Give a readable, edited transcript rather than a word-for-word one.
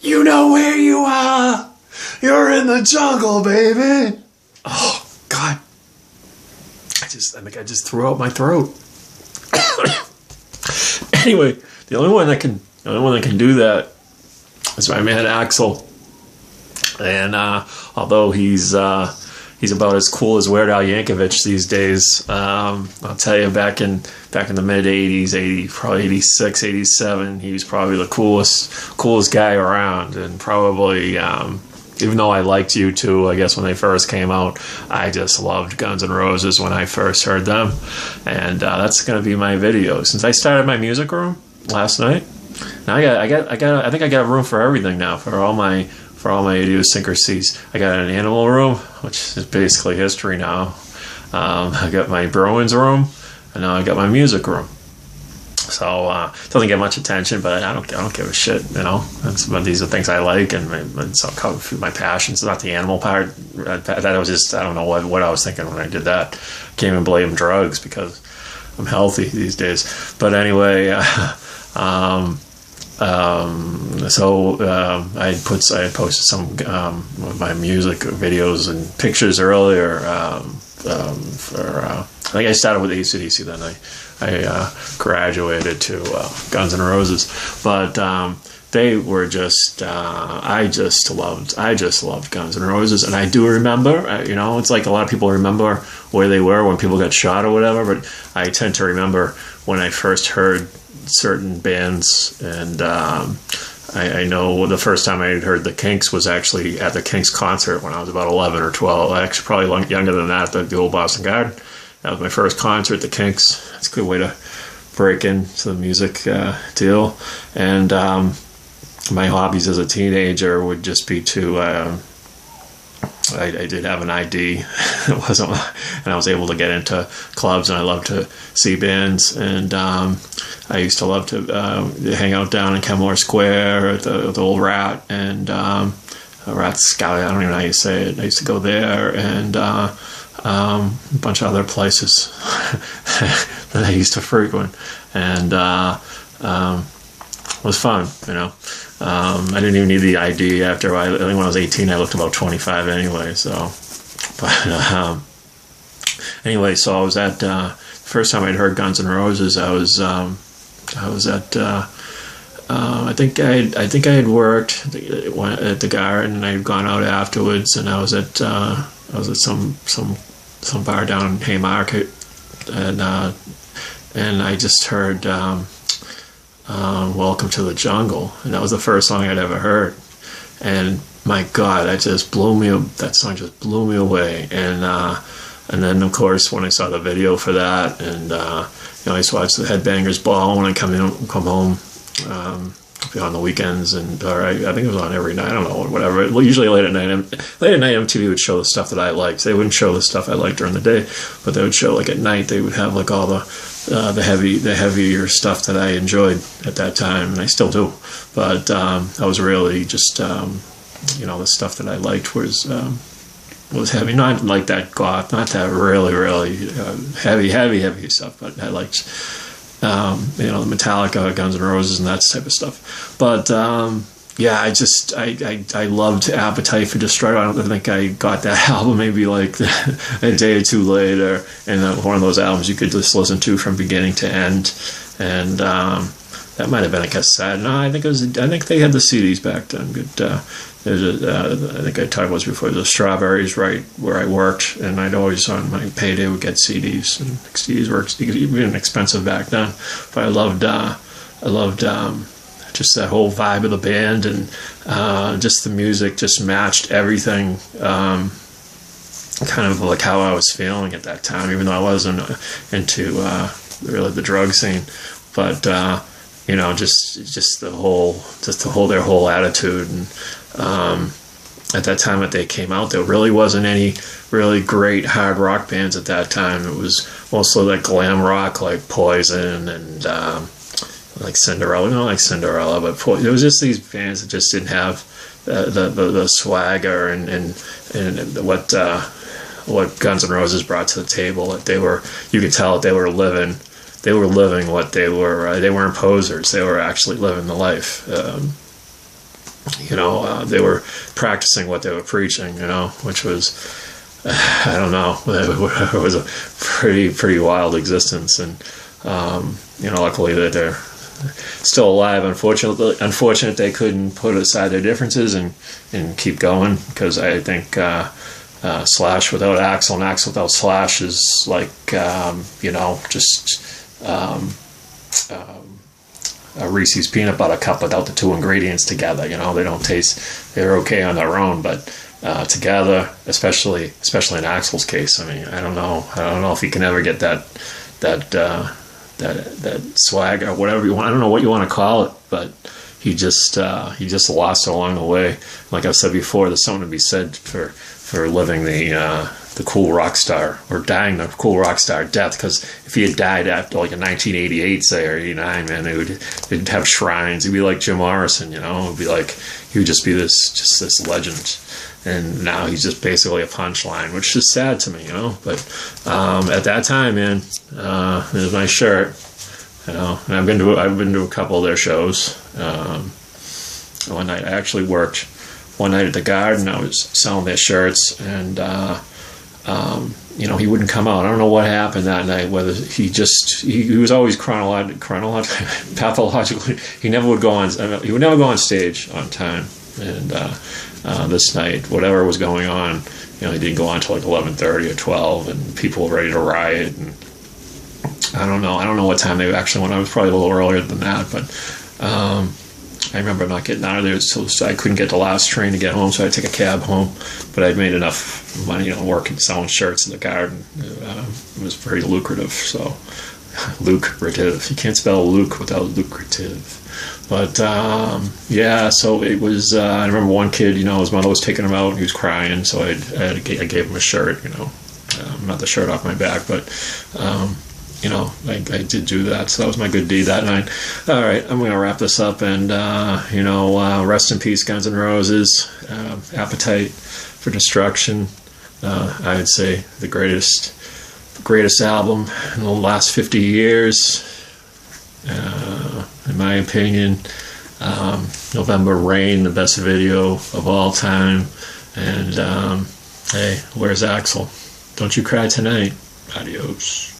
You know where you are. You're in the jungle, baby. Oh, God. I think I just threw out my throat. Anyway, the only one that can do that is my man Axl. And although he's about as cool as Weird Al Yankovic these days, I'll tell you, back in the mid '80s, probably '86, '87, he was probably the coolest guy around, and probably. Even though I liked U2, I guess when they first came out, I just loved Guns N' Roses when I first heard them, and that's gonna be my video. Since I started my music room last night, now I think I got room for everything now, for all my idiosyncrasies. I got an animal room, which is basically history now. I got my Bruins room, and now I got my music room. So it doesn't get much attention, but I don't give a shit, you know. These are things I like, and so my passions. Not the animal part. That was just, I don't know what I was thinking when I did that. Can't even blame drugs because I'm healthy these days. But anyway, I posted some of my music videos and pictures earlier. I think I started with AC/DC, then I graduated to Guns N' Roses, but they were just I just loved Guns N' Roses, and I do remember, you know, it's like a lot of people remember where they were when people got shot or whatever, but I tend to remember when I first heard certain bands, and I know the first time I heard the Kinks was actually at the Kinks concert when I was about 11 or 12. Actually, probably younger than that, at the old Boston Garden. That was my first concert, the Kinks. That's a good way to break into the music deal. And my hobbies as a teenager would just be to... I did have an ID. It wasn't, and I was able to get into clubs, and I loved to see bands. And I used to love to hang out down in Kenmore Square at the old Rat and Rat Scout. I don't even know how you say it. I used to go there, and a bunch of other places that I used to frequent, and it was fun, you know. I didn't even need the ID after I think when I was 18 I looked about 25 anyway, so but anyway, so I was at the first time I'd heard Guns N' Roses, I was at I think I had worked at the Garden, and I had gone out afterwards, and I was at some bar down in Haymarket, and I just heard Welcome to the Jungle, and that was the first song I'd ever heard, and my God, that song just blew me away. And then of course when I saw the video for that, and I used to watch the Headbangers Ball when I come home on the weekends, or I think it was on every night, I don't know, whatever. Usually late at night MTV would show the stuff that I liked. They wouldn't show the stuff I liked during the day, but they would show, like, at night they would have like all the heavier stuff that I enjoyed at that time, and I still do. But I was really just the stuff that I liked was heavy, not like that goth, not that really heavy stuff, but I liked the Metallica, Guns N' Roses, and that type of stuff. But yeah, I loved Appetite for Destruction. I don't think I got that album maybe like a day or two later, and one of those albums you could just listen to from beginning to end. And that might have been a cassette. No, I think they had the CDs back then. But I think I talked about this before. The Strawberries, right where I worked, and I'd always on my payday would get CDs, and CDs were even expensive back then. But I loved just that whole vibe of the band, and just the music just matched everything, kind of like how I was feeling at that time, even though I wasn't into really the drug scene. But just their whole attitude, and at that time that they came out, there really wasn't any really great hard rock bands at that time. It was mostly like glam rock, like Poison and like Cinderella. Not like Cinderella, but it was just these bands that just didn't have the swagger and what Guns N' Roses brought to the table. That you could tell that they were living what they were. They weren't posers. They were actually living the life. they were practicing what they were preaching, which was, I don't know, it was a pretty wild existence. And luckily that they're still alive. Unfortunate they couldn't put aside their differences and keep going, because I think Slash without Axl and Axl without Slash is like just a Reese's peanut butter cup without the two ingredients together. They don't taste. They're okay on their own, but together, especially in Axl's case, I mean, I don't know if he can ever get that swag or whatever you want. I don't know what you want to call it, but he just lost it along the way. Like I've said before, there's something to be said for living the cool rock star, or dying the cool rock star death. Because if he had died after like in 1988, say, or 89, man, they'd have shrines. He'd be like Jim Morrison, it'd be like he would just be this legend. And now he's just basically a punchline, which is sad to me, But at that time, man, it was my shirt, And I've been to a couple of their shows. One night I actually worked one night at the Garden. I was selling their shirts, and he wouldn't come out. I don't know what happened that night. Whether he was always pathologically. He never would go on. He would never go on stage on time. And this night, whatever was going on, he didn't go on until like 11:30 or 12, and people were ready to riot. And I don't know what time they actually went. I was probably a little earlier than that, but I remember not getting out of there, so I couldn't get the last train to get home, so I had to take a cab home. But I'd made enough money, working, selling shirts in the Garden. It was very lucrative. So lucrative. You can't spell Luke without lucrative. But so it was. I remember one kid. His mother was taking him out, and he was crying. So I gave him a shirt. Not the shirt off my back, but. I did do that, so that was my good deed that night. All right, I'm going to wrap this up, and rest in peace, Guns N' Roses. Appetite for Destruction. I would say the greatest album in the last 50 years, in my opinion. November Rain, the best video of all time. And hey, where's Axl? Don't you cry tonight. Adios.